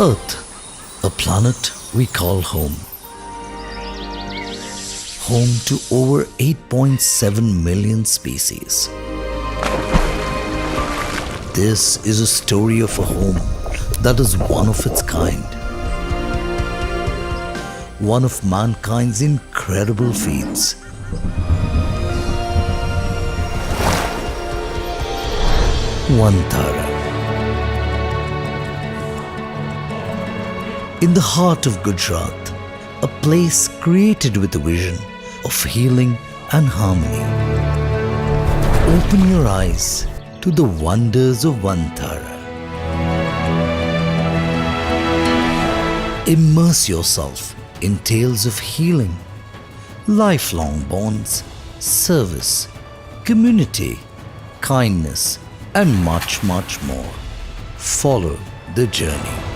Earth, a planet we call home. Home to over 8.7 million species. This is a story of a home that is one of its kind. One of mankind's incredible feats. Vantara. In the heart of Gujarat, a place created with a vision of healing and harmony. Open your eyes to the wonders of Vantara. Immerse yourself in tales of healing, lifelong bonds, service, community, kindness, and much, much more. Follow the journey.